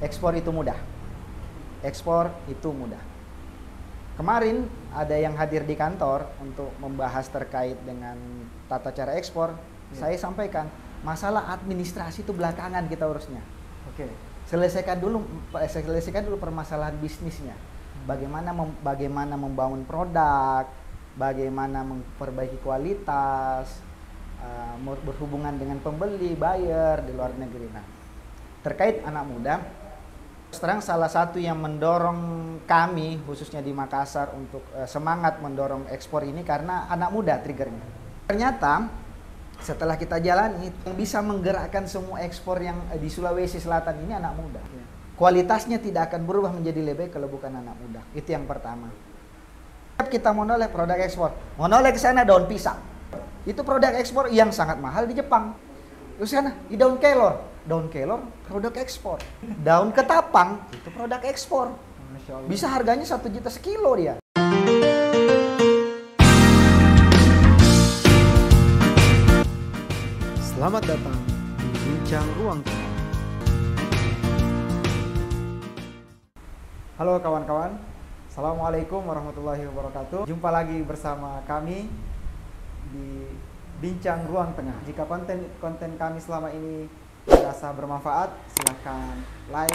Ekspor itu mudah. Ekspor itu mudah. Kemarin ada yang hadir di kantor untuk membahas terkait dengan tata cara ekspor. Saya sampaikan, masalah administrasi itu belakangan kita urusnya. Oke. Selesaikan dulu permasalahan bisnisnya. Bagaimana membangun produk, bagaimana memperbaiki kualitas, berhubungan dengan pembeli, buyer di luar negeri. Nah, terkait anak muda, terang salah satu yang mendorong kami khususnya di Makassar untuk semangat mendorong ekspor ini karena anak muda triggernya. Ternyata setelah kita jalani, yang bisa menggerakkan semua ekspor yang di Sulawesi Selatan ini anak muda. Kualitasnya tidak akan berubah menjadi lebih kalau bukan anak muda. Itu yang pertama. Kita menoleh produk ekspor, menoleh ke sana daun pisang. Itu produk ekspor yang sangat mahal di Jepang. Terus sana di daun kelor produk ekspor. Daun ketapang itu produk ekspor. Bisa harganya 1 juta sekilo dia. Selamat datang di Bincang Ruang Tengah. Halo kawan-kawan, Assalamualaikum warahmatullahi wabarakatuh. Jumpa lagi bersama kami di Bincang Ruang Tengah. Jika konten kami selama ini dirasa bermanfaat, silahkan like,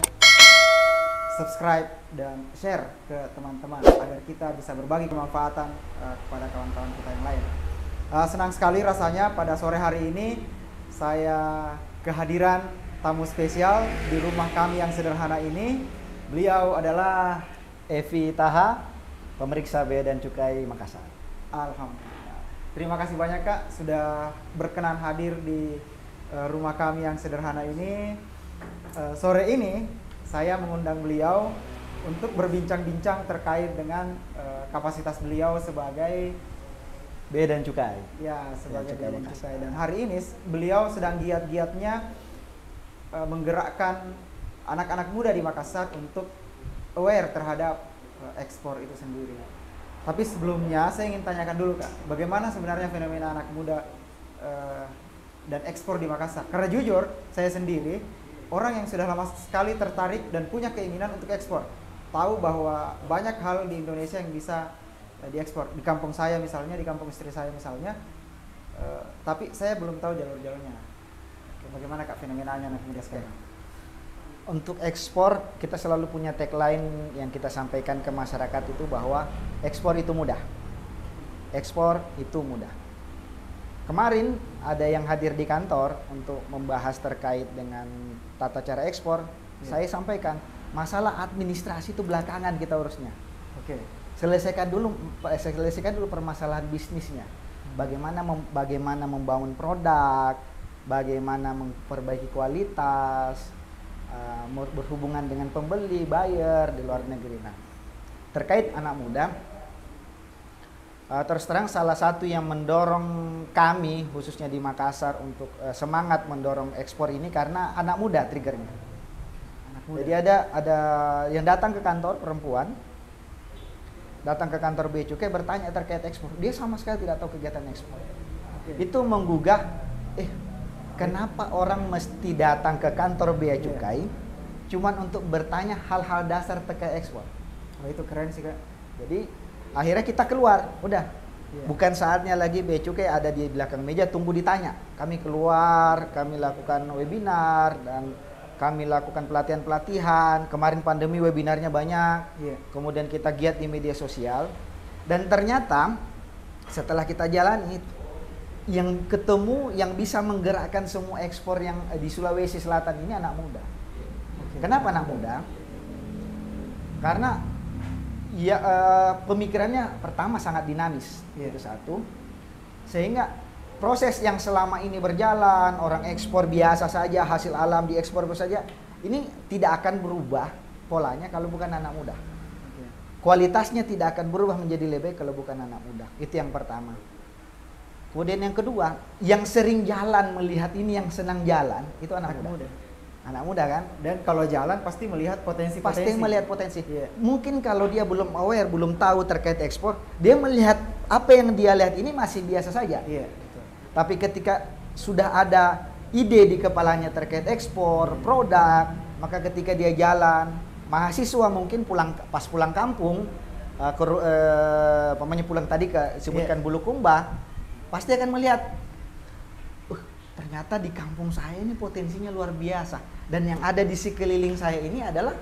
subscribe, dan share ke teman-teman agar kita bisa berbagi kemanfaatan kepada kawan-kawan kita yang lain. Senang sekali rasanya pada sore hari ini saya kehadiran tamu spesial di rumah kami yang sederhana ini. Beliau adalah Evi Taha, pemeriksa Bea dan Cukai Makassar. Alhamdulillah. Terima kasih banyak Kak sudah berkenan hadir di rumah kami yang sederhana ini. Sore ini saya mengundang beliau untuk berbincang-bincang terkait dengan kapasitas beliau sebagai Bea dan Cukai. Ya, sebagai Bea dan Cukai. Dan hari ini beliau sedang giat-giatnya menggerakkan anak-anak muda di Makassar untuk aware terhadap ekspor itu sendiri. Tapi sebelumnya saya ingin tanyakan dulu Kak, bagaimana sebenarnya fenomena anak muda dan ekspor di Makassar? Karena jujur, saya sendiri orang yang sudah lama sekali tertarik dan punya keinginan untuk ekspor. Tahu bahwa banyak hal di Indonesia yang bisa diekspor. Di kampung saya misalnya, di kampung istri saya misalnya, tapi saya belum tahu jalur-jalurnya. Bagaimana Kak fenomenanya anak muda sekarang? Untuk ekspor, kita selalu punya tagline yang kita sampaikan ke masyarakat itu bahwa ekspor itu mudah. Ekspor itu mudah. Kemarin ada yang hadir di kantor untuk membahas terkait dengan tata cara ekspor. Saya sampaikan, masalah administrasi itu belakangan kita urusnya. Oke. Selesaikan dulu permasalahan bisnisnya. Bagaimana membangun produk, bagaimana memperbaiki kualitas, berhubungan dengan pembeli, buyer di luar negeri. Nah, terkait anak muda, terus terang salah satu yang mendorong kami khususnya di Makassar untuk semangat mendorong ekspor ini karena anak muda triggernya. Anak muda. Jadi ada yang datang ke kantor perempuan, datang ke kantor Bea Cukai bertanya terkait ekspor. Dia sama sekali tidak tahu kegiatan ekspor. Oke. Itu menggugah, kenapa orang mesti datang ke kantor Bea Cukai cuman untuk bertanya hal-hal dasar terkait ekspor. Oh, itu keren sih Kak. Jadi akhirnya kita keluar, udah. Bukan saatnya lagi Bea Cukai ada di belakang meja tunggu ditanya. Kami keluar, kami lakukan webinar dan kami lakukan pelatihan-pelatihan. Kemarin pandemi webinarnya banyak. Kemudian kita giat di media sosial. Dan ternyata setelah kita jalani, yang ketemu yang bisa menggerakkan semua ekspor yang di Sulawesi Selatan ini anak muda. Kenapa anak muda? Karena ya pemikirannya pertama sangat dinamis, itu satu. Sehingga proses yang selama ini berjalan, orang ekspor biasa saja, hasil alam diekspor saja, ini tidak akan berubah polanya kalau bukan anak muda. Kualitasnya tidak akan berubah menjadi lebih kalau bukan anak muda. Itu yang pertama. Kemudian yang kedua, yang sering jalan melihat ini, yang senang jalan, itu anak muda. Anak muda kan? Dan kalau jalan pasti melihat potensi-potensi. Pasti melihat potensi. Mungkin kalau dia belum aware, belum tahu terkait ekspor, dia melihat apa yang dia lihat ini masih biasa saja. Betul. Tapi ketika sudah ada ide di kepalanya terkait ekspor, produk, Maka ketika dia jalan, mahasiswa mungkin pas pulang kampung, pokoknya pulang tadi sebutkan Bulukumba, pasti akan melihat, ternyata di kampung saya ini potensinya luar biasa. Dan yang ada di sekeliling saya ini adalah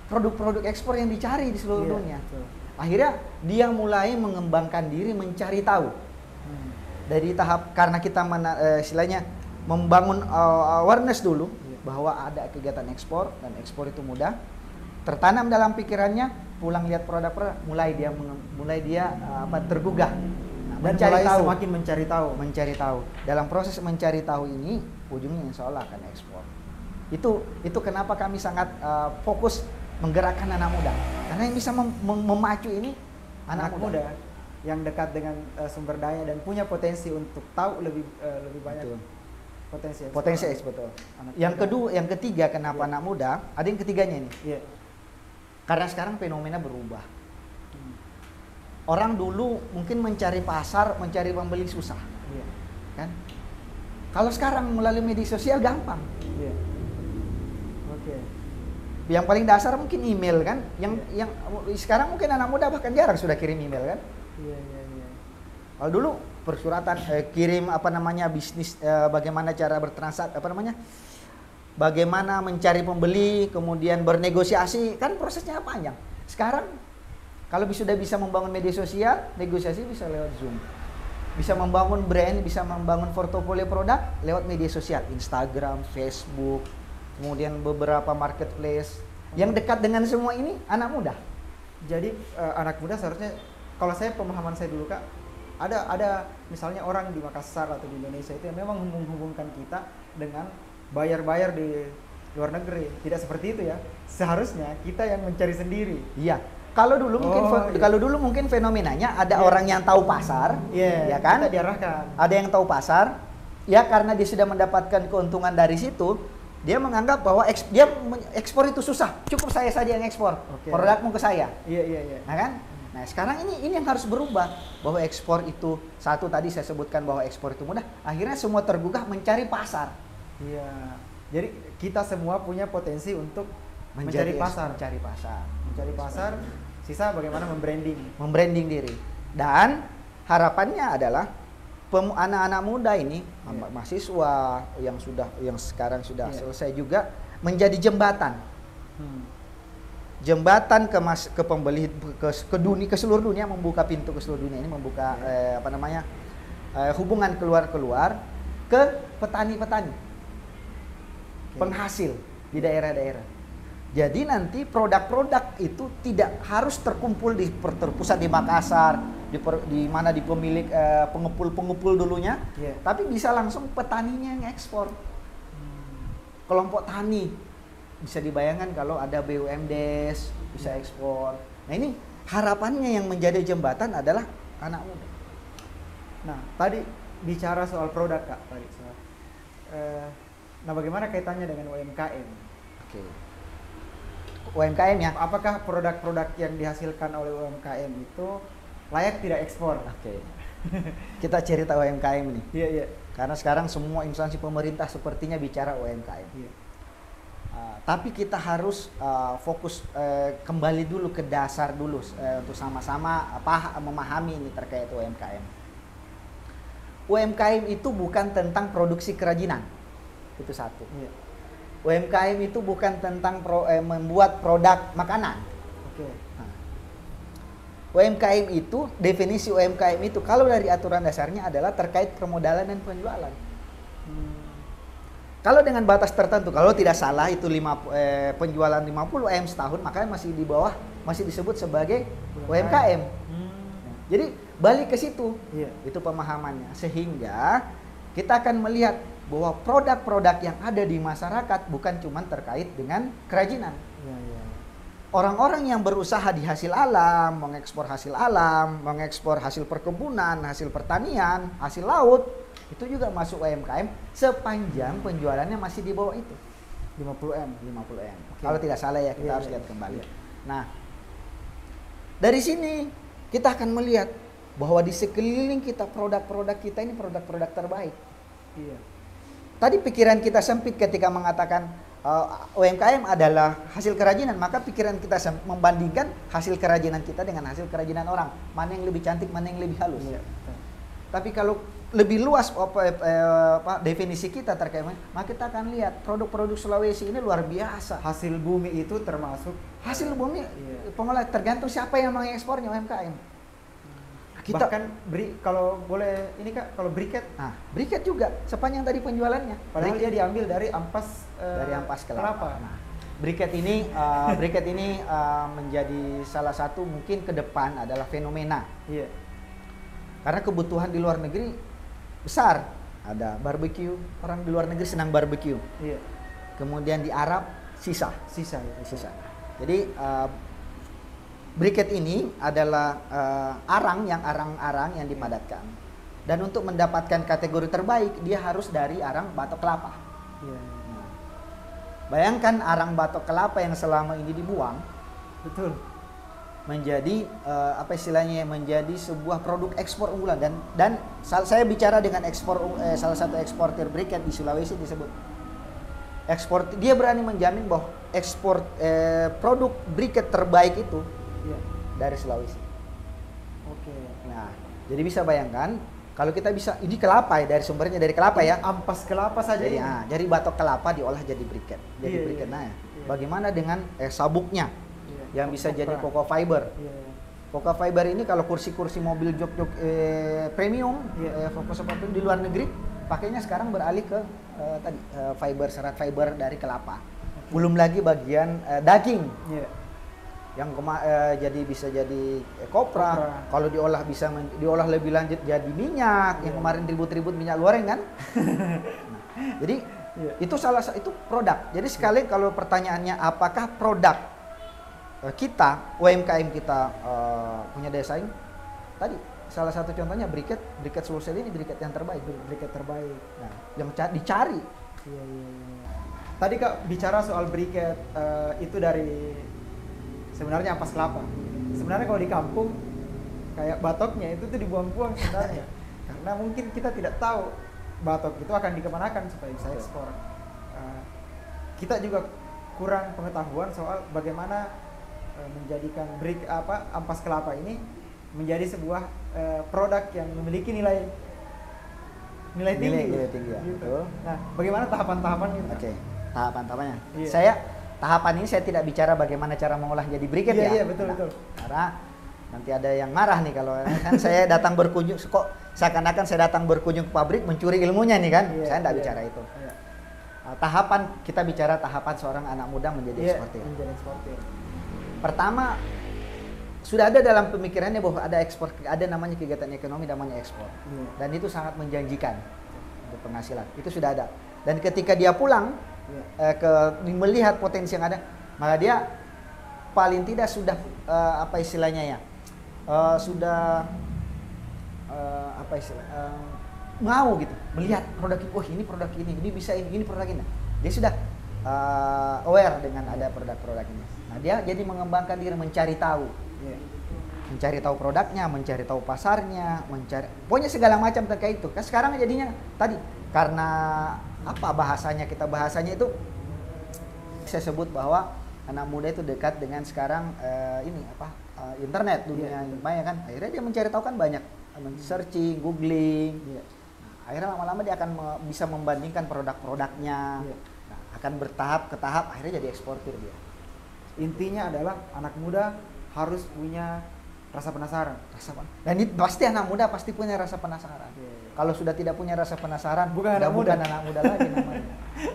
produk-produk ekspor yang dicari di seluruh dunia. Betul. Akhirnya dia mulai mengembangkan diri, mencari tahu. Dari tahap, karena kita istilahnya membangun awareness dulu bahwa ada kegiatan ekspor dan ekspor itu mudah. Tertanam dalam pikirannya, pulang lihat produk-produk, mulai dia tergugah. Nah, Dan mencari mulai tahu, semakin mencari tahu. Dalam proses mencari tahu ini, ujungnya insya Allah akan ekspor. Itu kenapa kami sangat fokus menggerakkan anak muda, karena yang bisa memacu ini anak muda yang dekat dengan sumber daya dan punya potensi untuk tahu lebih banyak. Betul. Potensi ekspor. Yang ketiga kenapa anak muda? Ada yang ketiganya ini. Karena sekarang fenomena berubah. Orang dulu mungkin mencari pasar, mencari pembeli susah, kan? Kalau sekarang melalui media sosial gampang. Yang paling dasar mungkin email kan, yang sekarang mungkin anak muda bahkan jarang sudah kirim email kan. Kalau dulu persuratan, kirim bisnis, bagaimana cara bertransaksi, bagaimana mencari pembeli, kemudian bernegosiasi, kan prosesnya panjang. Sekarang kalau sudah bisa membangun media sosial, negosiasi bisa lewat Zoom. Bisa membangun brand, bisa membangun portofolio produk lewat media sosial, Instagram, Facebook, kemudian beberapa marketplace. Yang dekat dengan semua ini anak muda. Jadi anak muda seharusnya, kalau pemahaman saya dulu Kak, ada misalnya orang di Makassar atau di Indonesia itu yang memang menghubungkan kita dengan bayar-bayar di luar negeri. Tidak seperti itu ya. Seharusnya kita yang mencari sendiri. Iya. Kalau dulu mungkin fenomenanya ada orang yang tahu pasar, ya kan? Kita diarahkan. Ada yang tahu pasar, ya karena dia sudah mendapatkan keuntungan dari situ, dia menganggap bahwa ekspor itu susah. Cukup saya saja yang ekspor, produkmu ke saya. Iya. Nah kan? Nah sekarang ini yang harus berubah, bahwa ekspor itu satu tadi saya sebutkan bahwa ekspor itu mudah. Akhirnya semua tergugah mencari pasar. Iya. Jadi kita semua punya potensi untuk mencari pasar. Sisa bagaimana membranding diri. Dan harapannya adalah anak-anak muda ini, mahasiswa yang sekarang sudah selesai juga menjadi jembatan. Jembatan ke pembeli ke seluruh dunia, membuka pintu ke seluruh dunia ini, membuka hubungan keluar ke petani-petani. Penghasil di daerah-daerah. Jadi nanti produk-produk itu tidak harus terpusat di Makassar, di mana di pemilik pengepul dulunya, tapi bisa langsung petaninya yang ekspor. Kelompok tani bisa dibayangkan kalau ada BUMDes bisa ekspor. Nah ini harapannya yang menjadi jembatan adalah anak muda. Nah tadi bicara soal produk Kak tadi. Nah bagaimana kaitannya dengan UMKM? UMKM ya. Apakah produk-produk yang dihasilkan oleh UMKM itu layak tidak ekspor? Kita cerita UMKM nih. Iya. Karena sekarang semua instansi pemerintah sepertinya bicara UMKM. Tapi kita harus fokus kembali dulu ke dasar dulu untuk sama-sama memahami ini terkait UMKM. UMKM itu bukan tentang produksi kerajinan. Itu satu. UMKM itu bukan tentang membuat produk makanan. UMKM itu, definisi UMKM itu kalau dari aturan dasarnya adalah terkait permodalan dan penjualan. Kalau dengan batas tertentu, kalau tidak salah itu penjualan 50 M setahun, makanya masih di bawah, masih disebut sebagai UMKM. Jadi balik ke situ, itu pemahamannya. Sehingga kita akan melihat bahwa produk-produk yang ada di masyarakat bukan cuma terkait dengan kerajinan. Orang-orang yang berusaha di hasil alam, mengekspor hasil alam, mengekspor hasil perkebunan, hasil pertanian, hasil laut, itu juga masuk UMKM sepanjang penjualannya masih di bawah itu. 50 M. Kalau tidak salah ya, kita harus lihat kembali. Nah, dari sini kita akan melihat bahwa di sekeliling kita produk-produk kita ini produk-produk terbaik. Tadi pikiran kita sempit ketika mengatakan UMKM adalah hasil kerajinan, maka pikiran kita membandingkan hasil kerajinan kita dengan hasil kerajinan orang, mana yang lebih cantik, mana yang lebih halus. Iya. Tapi kalau lebih luas definisi kita terkait, maka kita akan lihat produk-produk Sulawesi ini luar biasa. Hasil bumi itu termasuk Hasil bumi, iya. pengolah tergantung siapa yang mengekspornya UMKM. Kita bahkan kalau boleh ini Kak, kalau briket, nah, briket juga sepanjang tadi penjualannya. padahal dia diambil dari ampas Dari ampas kelapa. kelapa. Nah, briket ini menjadi salah satu mungkin ke depan adalah fenomena. Iya. Karena kebutuhan di luar negeri besar. Ada barbecue, orang di luar negeri senang barbecue. Iya. Kemudian di Arab sisa. Sisa ya. Sisa. Jadi briket ini adalah arang-arang yang dipadatkan. Dan untuk mendapatkan kategori terbaik, dia harus dari arang batok kelapa. Iya. Nah, bayangkan arang batok kelapa yang selama ini dibuang Betul. menjadi menjadi sebuah produk ekspor unggulan, dan saya bicara dengan salah satu eksportir briket di Sulawesi disebut ekspor, dia berani menjamin bahwa ekspor produk briket terbaik itu Iya. dari Sulawesi. Oke. Nah, jadi bisa bayangkan kalau kita bisa, ini kelapa ya, dari sumbernya dari kelapa ya. Ampas kelapa saja Jadi, ini. jadi batok kelapa diolah jadi briket. Jadi Iya, briket. iya. Nah, Iya. bagaimana dengan sabuknya Iya. yang bisa Kopra. jadi cocoa fiber? Iya. Cocoa fiber ini kalau kursi-kursi mobil jok-jok premium, Iya. fokus di luar negeri, pakainya sekarang beralih ke fiber, serat fiber dari kelapa. Belum lagi bagian daging Iya. yang jadi bisa jadi kopra. Kopra. Kalau diolah bisa diolah lebih lanjut jadi minyak. Yang Iya. kemarin ribut-ribut minyak goreng kan. Nah, jadi Iya. itu itu produk. Jadi sekali kalau pertanyaannya apakah produk kita UMKM kita punya daya saing, tadi salah satu contohnya briket Sulawesi ini briket yang terbaik. Briket terbaik. Nah, yang dicari. Iya, iya, iya. Tadi Kak bicara soal briket itu dari sebenarnya ampas kelapa. Sebenarnya kalau di kampung kayak batoknya itu tuh dibuang-buang sebenarnya. Karena mungkin kita tidak tahu batok itu akan dikemanakan supaya bisa ekspor. Kita juga kurang pengetahuan soal bagaimana menjadikan ampas kelapa ini menjadi sebuah produk yang memiliki nilai tinggi. Nilai tinggi ya. Gitu. Betul. Nah, bagaimana tahapan-tahapannya? Oke, tahapannya. Iya. Tahapan ini saya tidak bicara bagaimana cara mengolah jadi briket ya. Iya, betul, Nah, betul. Karena nanti ada yang marah nih kalau kan saya datang berkunjung, kok seakan-akan saya datang berkunjung ke pabrik mencuri ilmunya nih kan. Iya, Saya tidak iya. bicara itu. Iya. Tahapan kita bicara tahapan seorang anak muda menjadi Iya, eksportir. menjadi eksportir. Pertama, sudah ada dalam pemikirannya bahwa ada namanya kegiatan ekonomi namanya ekspor. Iya. Dan itu sangat menjanjikan untuk penghasilan. Itu sudah ada. Dan ketika dia pulang Iya. melihat potensi yang ada, maka dia paling tidak sudah mau gitu melihat produk ini, ini produk ini bisa ini produk ini. Dia sudah aware dengan ada produk-produk ini. Nah, dia jadi mengembangkan diri, mencari tahu. Iya. Mencari tahu produknya, mencari tahu pasarnya, pokoknya segala macam terkait itu. Kan sekarang jadinya tadi karena bahasanya itu saya sebut bahwa anak muda itu dekat dengan sekarang internet dunia maya kan. Akhirnya dia mencari tahu kan banyak, searching, googling. Iya. Nah, akhirnya lama-lama dia akan bisa membandingkan produk-produknya. Iya. Nah, akan bertahap ke tahap akhirnya jadi eksportir dia. Intinya adalah anak muda harus punya rasa penasaran. Dan itu pasti anak muda pasti punya rasa penasaran. Iya. Kalau sudah tidak punya rasa penasaran, Bukan anak bukan muda. anak muda lagi namanya.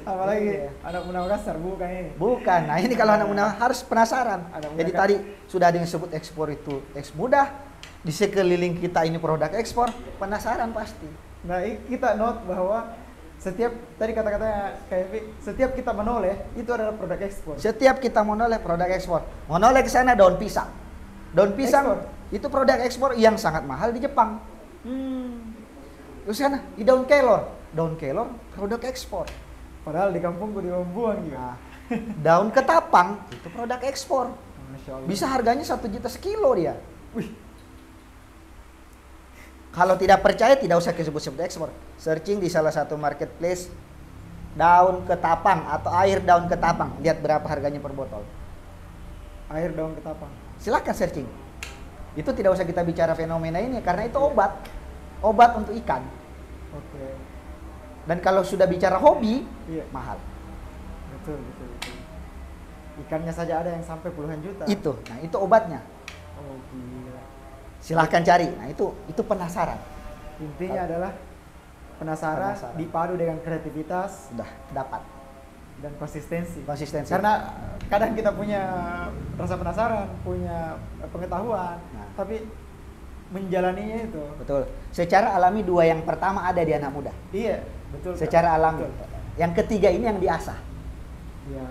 Apalagi Iya. anak muda Makassar bukan ini. Bukan. Nah, ini kalau anak muda harus penasaran. Anak muda Jadi kan- tadi sudah ada yang sebut ekspor itu mudah. Di sekeliling kita ini produk ekspor, penasaran pasti. Nah, kita note bahwa setiap tadi kata-katanya KFV, setiap kita menoleh itu adalah produk ekspor. Setiap kita menoleh produk ekspor. Menoleh ke sana daun pisang. Daun pisang Ekspor. itu produk ekspor yang sangat mahal di Jepang. Terus sana di daun kelor. Daun kelor produk ekspor. Padahal di kampungku dibuang juga. Nah, daun ketapang itu produk ekspor. Masya Allah. Bisa harganya 1 juta sekilo dia. Wih, Kalau tidak percaya tidak usah disebut-sebut ekspor. Searching di salah satu marketplace daun ketapang atau air daun ketapang. Lihat berapa harganya per botol. Air daun ketapang. Silahkan searching. Itu tidak usah kita bicara fenomena ini karena itu obat. Obat untuk ikan. Oke. Dan kalau sudah bicara hobi, Iya. mahal. Betul. Ikannya saja ada yang sampai puluhan juta. Itu. Nah, itu obatnya. Oh gila. Silahkan cari. Nah, itu penasaran. Intinya adalah penasaran dipadu dengan kreativitas Sudah dapat dan konsistensi. Karena Karena kadang kita punya rasa penasaran, punya pengetahuan, Nah. tapi menjalaninya itu. betul. Secara alami dua yang pertama ada di anak muda. Iya, betul. Kak. Secara alami. Betul. Yang ketiga ini yang diasah. Iya.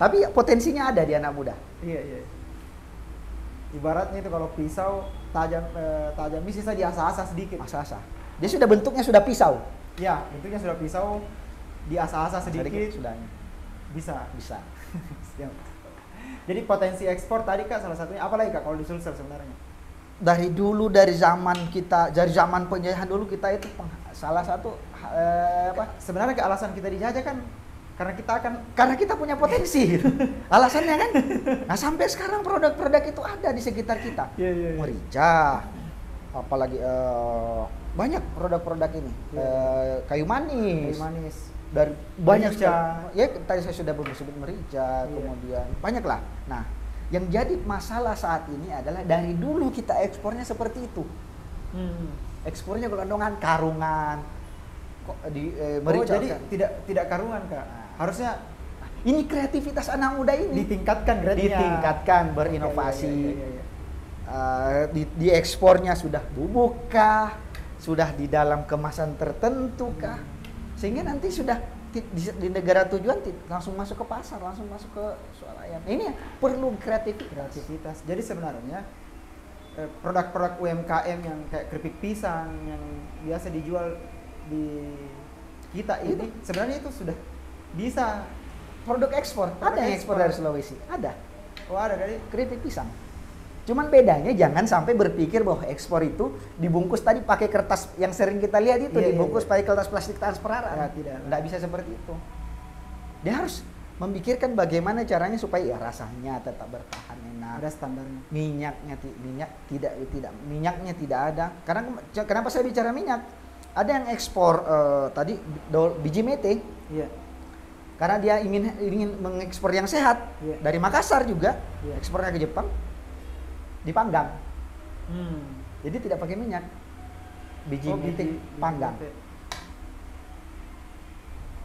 Tapi potensinya ada di anak muda. Iya. Ibaratnya itu kalau pisau tajam ini sisa diasah-asah sedikit. Asah-asah. Dia sudah bentuknya sudah pisau. Ya, bentuknya sudah pisau diasah-asah sedikit. Sudah Bisa. Siap. Jadi potensi ekspor tadi Kak salah satunya apa lagi Kak kalau di Sulsel sebenarnya? Dari zaman penjajahan dulu kita itu salah satu Sebenarnya Kak alasan kita dijajah kan karena kita punya potensi gitu. Alasannya kan. Nah, sampai sekarang produk-produk itu ada di sekitar kita. Iya. Merica, apalagi banyak produk-produk ini. Kayu manis. Dari banyak Merica. sekali. Ya tadi saya sudah sebut merica, Iya. kemudian banyak lah. Nah, yang jadi masalah saat ini adalah dari dulu kita ekspornya seperti itu. Ekspornya gelondongan, karungan, kok di merica. jadi kan. tidak karungan Kak. Harusnya Ini kreativitas anak muda ini ditingkatkan grade-nya. ditingkatkan, berinovasi. Iya. Di ekspornya sudah bubuk kah, sudah di dalam kemasan tertentu kah, sehingga nanti sudah di negara tujuan langsung masuk ke pasar, langsung masuk ke swalayan. Ini perlu kreativitas. Jadi sebenarnya produk-produk UMKM yang kayak keripik pisang yang biasa dijual di kita ini sebenarnya itu sudah bisa Produk ekspor, ada yang ekspor dari Sulawesi, ada. Oh ada kali. Keripik pisang. Cuman bedanya jangan sampai berpikir bahwa ekspor itu dibungkus tadi pakai kertas yang sering kita lihat itu, dibungkus pakai kertas plastik transparan. Ya, tidak. Nggak bisa seperti itu. Dia harus memikirkan bagaimana caranya supaya ya rasanya tetap bertahan enak. Ada standarnya. Minyaknya tidak ada. Karena kenapa saya bicara minyak? Ada yang ekspor tadi biji mete. Iya. Karena dia ingin mengekspor yang sehat. Iya. Dari Makassar juga Iya. ekspornya ke Jepang dipanggang. Jadi tidak pakai minyak. Biji mete panggang.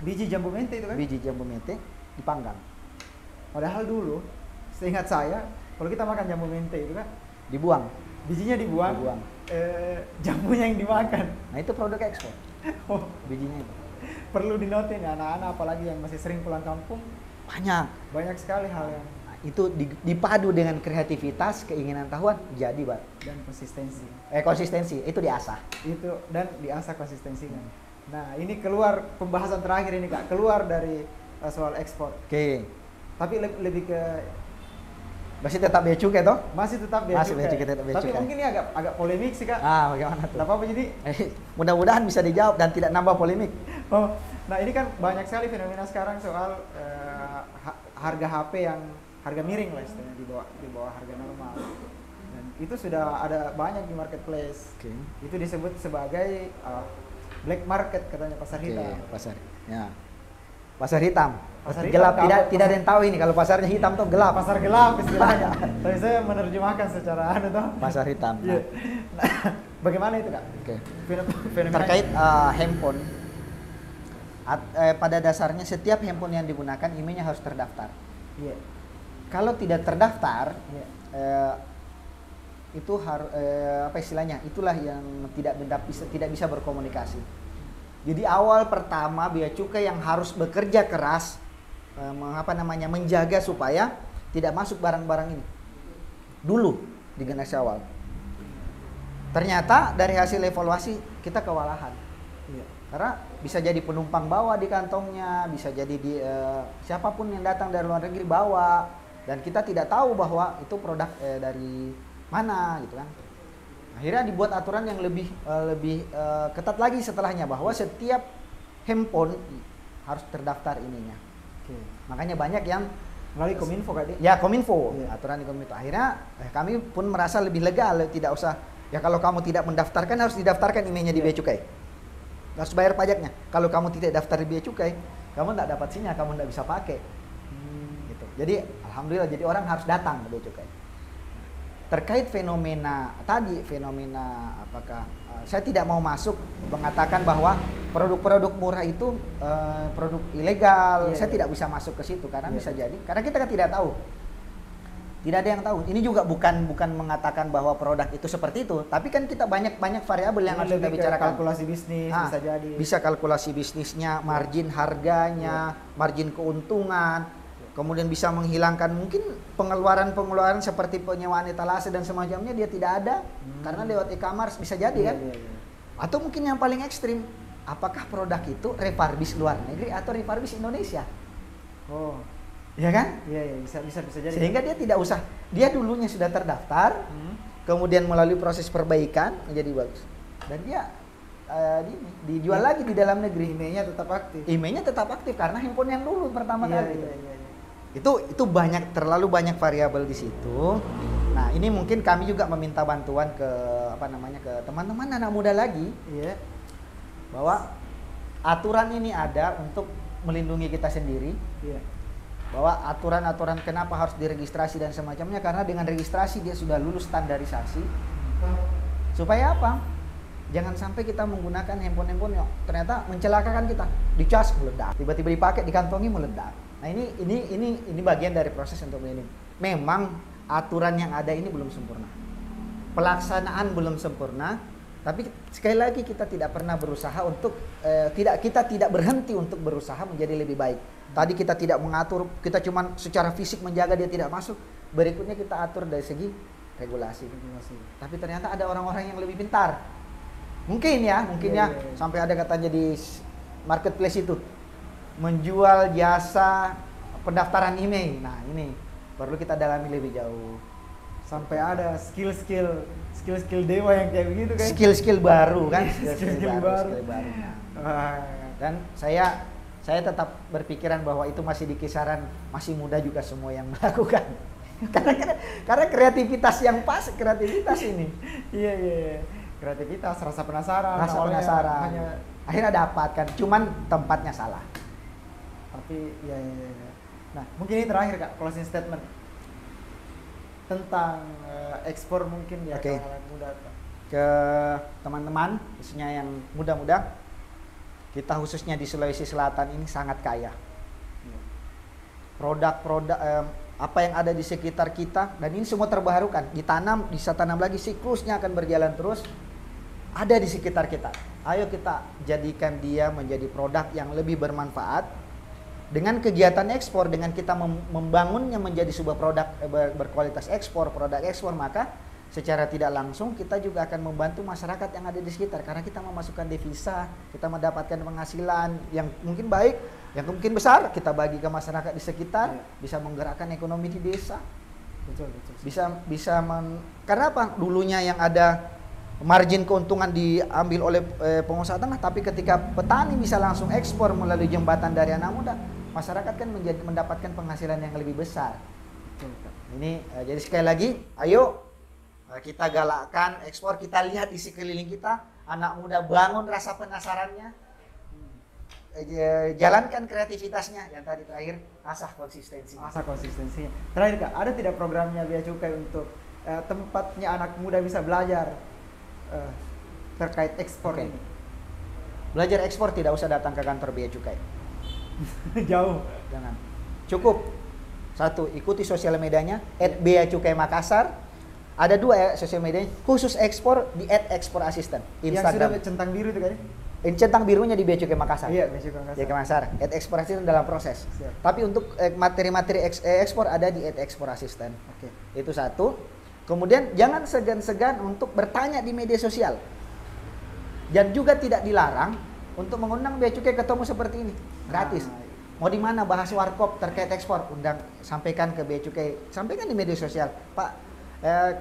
Biji jambu mente itu kan? Biji jambu mete dipanggang. Padahal dulu seingat saya kalau kita makan jambu mente itu kan Dibuang. bijinya dibuang. Jambunya yang dimakan. Nah, itu produk ekspor. Oh, Bijinya itu. perlu dinotin ya anak-anak apalagi yang masih sering pulang kampung, banyak sekali hal yang Itu dipadu dengan kreativitas, keinginan tahuan, jadi, Pak. dan konsistensi. Konsistensi itu diasah. Itu dan diasah konsistensinya. Nah, ini keluar pembahasan terakhir ini Kak, keluar dari soal ekspor. Oke. Tapi lebih ke Masih tetap bea cukai toh? masih tetap bea Masih bea cukai. cukai, tetap bea Tapi cukai. mungkin ini agak polemik sih Kak. Bagaimana tuh? Enggak apa-apa jadi. Mudah-mudahan bisa dijawab dan tidak nambah polemik. Oh, nah ini kan banyak sekali fenomena sekarang soal harga HP yang harga miring lah istilahnya di bawah harga normal. Dan itu sudah ada banyak di marketplace. Oke. Itu disebut sebagai black market katanya pasar hitam. Pasar. Ya. Pasar hitam. Pasar gelap, hitam, tidak ada yang tahu ini kalau pasarnya hitam tuh gelap. Pasar gelap istilahnya. Tapi saya menerjemahkan secara tuh. Pasar hitam. Iya. Nah, bagaimana itu Kak? Oke. Fenomena Terkait handphone, pada dasarnya setiap handphone yang digunakan emailnya harus terdaftar. Iya. Kalau tidak terdaftar, Iya. itu harus apa istilahnya? Itulah yang tidak bisa berkomunikasi. Jadi awal pertama bea cukai yang harus bekerja keras menjaga supaya tidak masuk barang-barang ini. Dulu di generasi awal. Ternyata dari hasil evaluasi kita kewalahan. Iya. Karena bisa jadi penumpang bawa di kantongnya, bisa jadi siapapun yang datang dari luar negeri bawa, dan kita tidak tahu bahwa itu produk dari mana gitu kan. Akhirnya dibuat aturan yang lebih ketat lagi setelahnya, bahwa setiap handphone harus terdaftar ininya. Oke. Makanya banyak yang Melalui Kominfo Kak Dik? ya Kominfo, Iya. aturan di Kominfo. Akhirnya kami pun merasa lebih lega, tidak usah ya kalau kamu tidak mendaftarkan harus didaftarkan emailnya di Iya. Bea Cukai. Harus bayar pajaknya. Kalau kamu tidak daftar di Bea Cukai, kamu tidak dapat sinyal, kamu tidak bisa pakai. Gitu. Jadi alhamdulillah jadi orang harus datang ke Bea Cukai. Terkait fenomena apakah saya tidak mau masuk mengatakan bahwa produk-produk murah itu produk ilegal. Iya, Saya iya. tidak bisa masuk ke situ karena Iya, bisa iya. jadi karena kita kan tidak tahu. Tidak ada yang tahu. Ini juga bukan mengatakan bahwa produk itu seperti itu, tapi kan kita banyak variabel yang Ini harus kita lebih ke bicarakan. kalkulasi bisnis bisa jadi. Bisa kalkulasi bisnisnya, margin harganya, margin keuntungan, kemudian bisa menghilangkan mungkin pengeluaran seperti penyewaan etalase dan semacamnya dia tidak ada karena lewat e-commerce bisa jadi Iya, kan. iya, iya. Atau mungkin yang paling ekstrim, apakah produk itu refurbish luar negeri atau refurbish Indonesia? Oh, Ya kan? iya iya bisa jadi. Sehingga dia tidak usah, dia dulunya sudah terdaftar, kemudian melalui proses perbaikan menjadi bagus. Dan dia dijual lagi di dalam negeri. Emailnya tetap aktif. Emailnya tetap aktif karena handphone yang dulu pertama Iya, kali. iya, iya, iya. Itu terlalu banyak variabel di situ. Nah, ini mungkin kami juga meminta bantuan ke ke teman-teman anak muda lagi Iya. bahwa aturan ini ada untuk melindungi kita sendiri. Iya. Bahwa aturan-aturan kenapa harus diregistrasi dan semacamnya karena dengan registrasi dia sudah lulus standarisasi. Supaya apa? Jangan sampai kita menggunakan handphone yang ternyata mencelakakan kita. Dicas meledak, tiba-tiba dipakai dikantongi meledak. Nah, ini bagian dari proses untuk melindungi. Memang aturan yang ada ini belum sempurna. Pelaksanaan belum sempurna, tapi sekali lagi kita tidak pernah berusaha untuk kita tidak berhenti untuk berusaha menjadi lebih baik. Tadi kita tidak mengatur, kita cuma secara fisik menjaga dia tidak masuk. Berikutnya kita atur dari segi regulasi. Tapi ternyata ada orang-orang yang lebih pintar. Mungkin ya, Iya. sampai ada katanya di marketplace itu menjual jasa pendaftaran email. Nah, ini perlu kita dalami lebih jauh. Sampai ada skill dewa yang kayak begitu kan. Skill baru kan, Skill baru. Wah. Dan saya tetap berpikiran bahwa itu masih di kisaran masih muda juga semua yang melakukan. karena kreativitas yang pas, kreativitas ini. Iya. Kreativitas, rasa penasaran. Rasa awalnya penasaran. Hanya, Akhirnya dapat kan, cuman tempatnya salah. tapi iya. Nah, mungkin ini terakhir Kak, closing statement tentang ekspor mungkin ya Oke. ke anak muda. Kak. Ke teman-teman, khususnya yang muda-muda, kita khususnya di Sulawesi Selatan ini sangat kaya. Iya. Produk-produk apa yang ada di sekitar kita, dan ini semua terbarukan, ditanam, bisa tanam lagi, siklusnya akan berjalan terus, ada di sekitar kita. Ayo kita jadikan dia menjadi produk yang lebih bermanfaat. Dengan kegiatan ekspor, dengan kita membangunnya menjadi sebuah produk berkualitas ekspor, produk ekspor, maka secara tidak langsung kita juga akan membantu masyarakat yang ada di sekitar karena kita memasukkan devisa, kita mendapatkan penghasilan yang mungkin baik, yang mungkin besar, kita bagi ke masyarakat di sekitar, bisa menggerakkan ekonomi di desa. Betul. Karena apa? Dulunya yang ada margin keuntungan diambil oleh pengusaha tengah, tapi ketika petani bisa langsung ekspor melalui jembatan dari anak muda, masyarakat kan mendapatkan penghasilan yang lebih besar. Betul, Kak. Ini jadi sekali lagi, ayo kita galakkan ekspor, kita lihat di sekeliling kita, anak muda bangun rasa penasarannya, jalankan kreativitasnya, yang tadi terakhir asah konsistensinya. Terakhir Kak, ada tidak programnya Bea Cukai untuk tempatnya anak muda bisa belajar terkait ekspor Oke. ini? Belajar ekspor tidak usah datang ke kantor Bea Cukai. Jauh. Jangan. Cukup satu, ikuti sosial medianya @beacukai_makassar. Ada dua sosial medianya khusus ekspor di @eksporasisten Yang sudah Instagram. centang biru itu kan? Centang birunya di Bea Cukai Makassar. Iya, Bea Cukai Makassar. Bea Cukai Makassar. @eksporasisten dalam proses. Siap. Tapi untuk materi-materi ekspor ada di @eksporasisten. Oke. Itu satu. Kemudian jangan segan-segan untuk bertanya di media sosial. Dan juga tidak dilarang untuk mengundang Bea Cukai ketemu seperti ini, gratis. Nah, Mau di mana bahas warkop terkait ekspor, undang, sampaikan ke Bea Cukai, sampaikan di media sosial. Pak,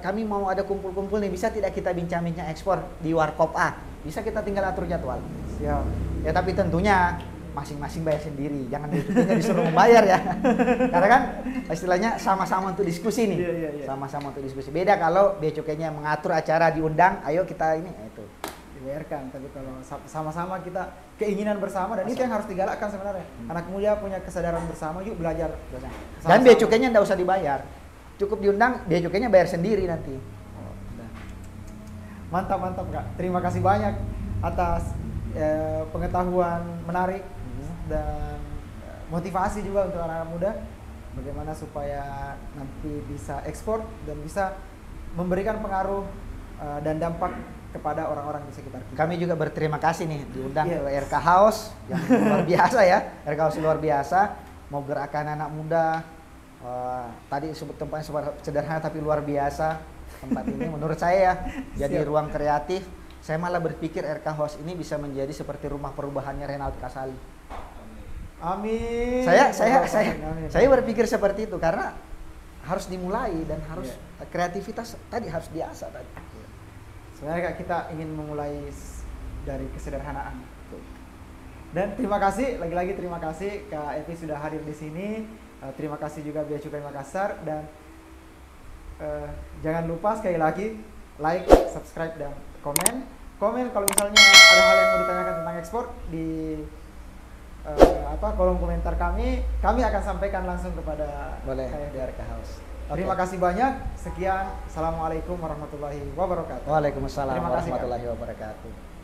kami mau ada kumpul-kumpul nih, bisa tidak kita bincang-bincang ekspor di warkop A? Bisa, kita tinggal atur jadwal. Siap. Ya tapi tentunya masing-masing bayar sendiri, jangan bea cukainya disuruh membayar ya. Karena kan istilahnya sama-sama untuk diskusi nih, sama-sama untuk diskusi. Beda kalau bea cukainya mengatur acara diundang, ayo kita ini itu dibayarkan. Tapi kalau sama-sama kita keinginan bersama, dan itu yang harus digalakkan sebenarnya. Anak muda punya kesadaran bersama, yuk belajar. Dan bea cukainya nggak usah dibayar, cukup diundang, bea cukainya bayar sendiri nanti. Mantap Kak, terima kasih banyak atas pengetahuan menarik dan motivasi juga untuk anak-anak muda bagaimana supaya nanti bisa ekspor dan bisa memberikan pengaruh dan dampak kepada orang-orang di sekitar kita. Kami juga berterima kasih nih diundang ke RK House yang luar biasa ya. RK House luar biasa, mau gerakan anak muda. Tadi sebut tempatnya sederhana tapi luar biasa tempat ini menurut saya ya. Jadi ruang kreatif. Saya malah berpikir RK House ini bisa menjadi seperti rumah perubahannya Renald Kasali. Amin. Saya berpikir seperti itu karena harus dimulai dan harus kreativitas tadi harus diasah tadi. Sebenarnya Kak, kita ingin memulai dari kesederhanaan. Dan terima kasih, lagi-lagi terima kasih Kak Evi sudah hadir di sini. Terima kasih juga Bea Cukai Makassar, dan jangan lupa sekali lagi like, subscribe, dan komen kalau misalnya ada hal yang mau ditanyakan tentang ekspor di kolom komentar kami akan sampaikan langsung kepada RK House. Terima kasih banyak. Sekian. Assalamualaikum warahmatullahi wabarakatuh. Waalaikumsalam warahmatullahi wabarakatuh.